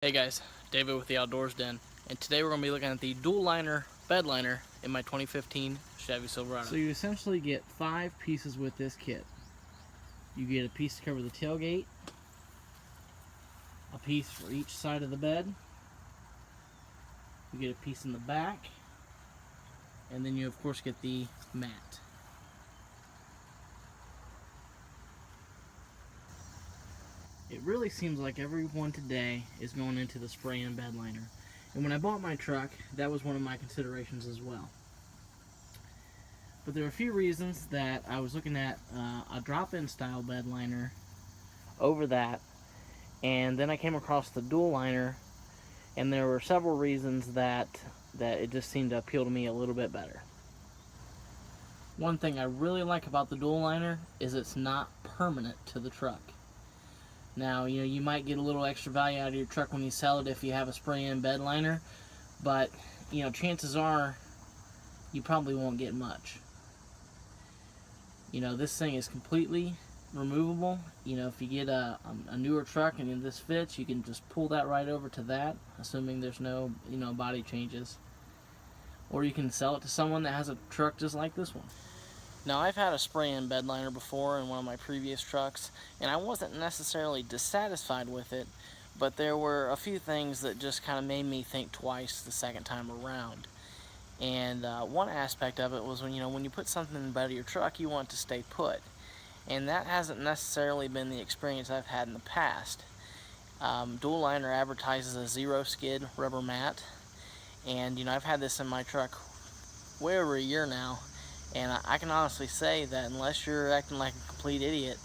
Hey guys, David with the Outdoors Den, and today we're going to be looking at the DualLiner Bedliner in my 2015 Chevy Silverado. So you essentially get 5 pieces with this kit. You get a piece to cover the tailgate, a piece for each side of the bed, you get a piece in the back, and then you of course get the mat. It really seems like everyone today is going into the spray-in bed liner. And when I bought my truck, that was one of my considerations as well. But there are a few reasons that I was looking at a drop-in style bed liner over that, and then I came across the DualLiner, and there were several reasons that it just seemed to appeal to me a little bit better. One thing I really like about the DualLiner is it's not permanent to the truck. Now, you might get a little extra value out of your truck when you sell it if you have a spray-in bed liner, but, chances are you probably won't get much. This thing is completely removable. If you get a newer truck and this fits, you can just pull that right over to that, assuming there's no, body changes. Or you can sell it to someone that has a truck just like this one. Now, I've had a spray-in bed liner before in one of my previous trucks, and I wasn't necessarily dissatisfied with it, but there were a few things that just kind of made me think twice the second time around. And one aspect of it was when you put something in the bed of your truck, you want it to stay put. And that hasn't necessarily been the experience I've had in the past. DualLiner advertises a zero skid rubber mat, and I've had this in my truck way over a year now. And I can honestly say that unless you're acting like a complete idiot,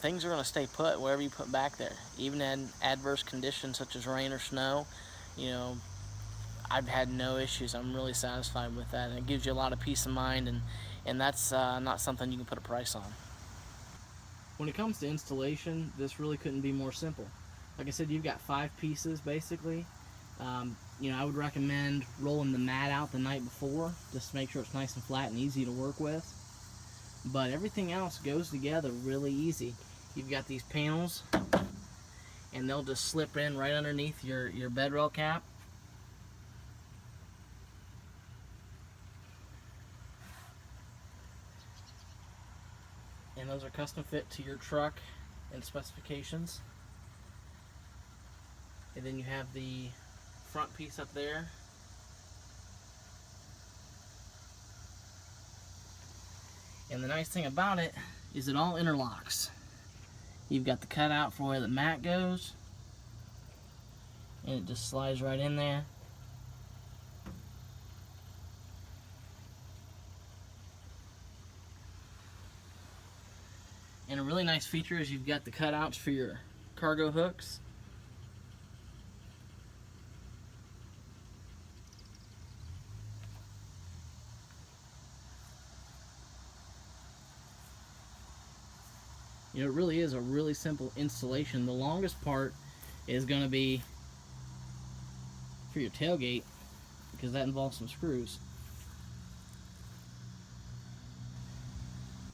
things are going to stay put wherever you put back there. Even in adverse conditions such as rain or snow, I've had no issues. I'm really satisfied with that. And it gives you a lot of peace of mind, and that's not something you can put a price on. When it comes to installation, this really couldn't be more simple. Like I said, you've got 5 pieces basically. I would recommend rolling the mat out the night before, just to make sure it's nice and flat and easy to work with. But everything else goes together really easy. You've got these panels, and they'll just slip in right underneath your bedrail cap. And those are custom fit to your truck and specifications. And then you have the front piece up there. And the nice thing about it is it all interlocks. You've got the cutout for where the mat goes, and it just slides right in there. And a really nice feature is you've got the cutouts for your cargo hooks. It really is a really simple installation. The longest part is going to be for your tailgate, because that involves some screws.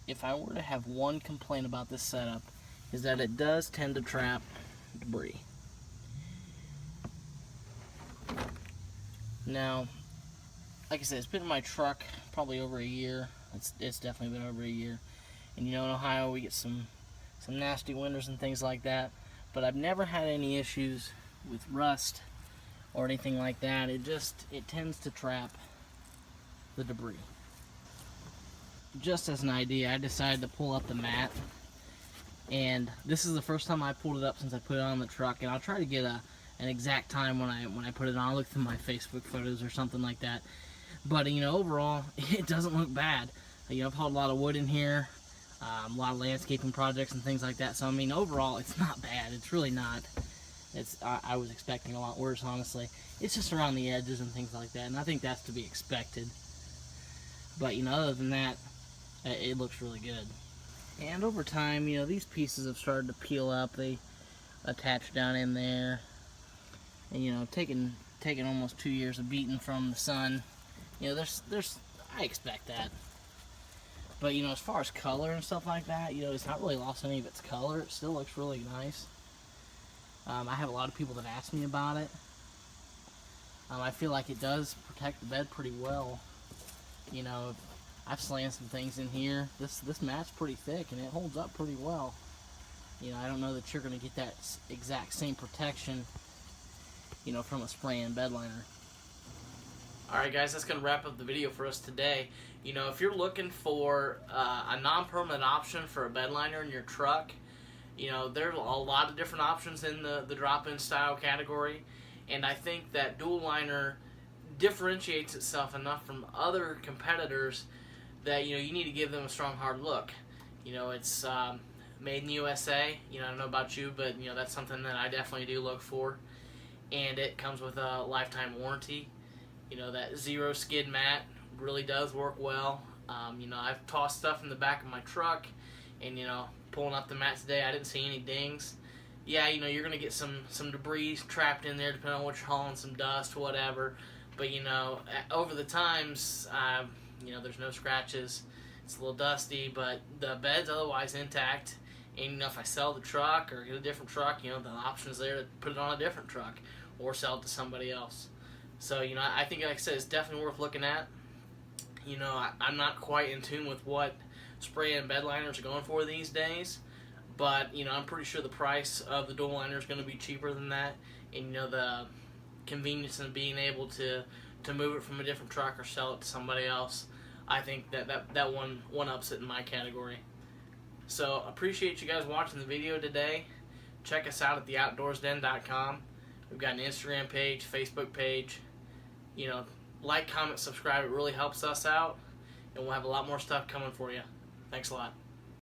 If I were to have one complaint about this setup, is that it does tend to trap debris. Now, like I said, it's been in my truck probably over a year. It's definitely been over a year. And in Ohio we get some nasty winters and things like that, but I've never had any issues with rust or anything like that. It tends to trap the debris. Just as an idea, I decided to pull up the mat, and this is the first time I pulled it up since I put it on the truck, and I'll try to get an exact time when I put it on. I'll look through my Facebook photos or something like that. But overall, it doesn't look bad. I've hauled a lot of wood in here, a lot of landscaping projects and things like that. So overall, it's not bad. It's really not. I was expecting a lot worse, honestly. It's just around the edges and things like that, and I think that's to be expected. But other than that, it looks really good. And over time, these pieces have started to peel up. They attach down in there, and taking almost 2 years of beating from the sun. I expect that. But as far as color and stuff like that, it's not really lost any of its color. It still looks really nice. I have a lot of people that ask me about it. I feel like it does protect the bed pretty well. You know, I've slammed some things in here. This mat's pretty thick and it holds up pretty well. You know, I don't know that you're going to get that exact same protection, you know, from a spray-in bed liner. Alright guys, that's going to wrap up the video for us today. You know, if you're looking for a non-permanent option for a bed liner in your truck, you know, there's a lot of different options in the drop-in style category. And I think that DualLiner differentiates itself enough from other competitors that, you know, you need to give them a strong, hard look. You know, it's made in the USA. You know, I don't know about you, but, you know, that's something that I definitely do look for. And it comes with a lifetime warranty. You know, that zero skid mat really does work well. You know, I've tossed stuff in the back of my truck, and, you know, pulling up the mat today, I didn't see any dings. Yeah, you know, you're going to get some debris trapped in there depending on what you're hauling, some dust, whatever. But, you know, over the times, you know, there's no scratches. It's a little dusty, but the bed's otherwise intact. And, you know, if I sell the truck or get a different truck, you know, the option's there to put it on a different truck or sell it to somebody else. So, you know, I think, like I said, it's definitely worth looking at. You know, I'm not quite in tune with what spray-in bed liners are going for these days. But, you know, I'm pretty sure the price of the DualLiner is going to be cheaper than that. And, you know, the convenience of being able to move it from a different truck or sell it to somebody else, I think that one ups it in my category. So, appreciate you guys watching the video today. Check us out at theoutdoorsden.com. We've got an Instagram page, Facebook page. You know, like, comment, subscribe. It really helps us out. And we'll have a lot more stuff coming for you. Thanks a lot.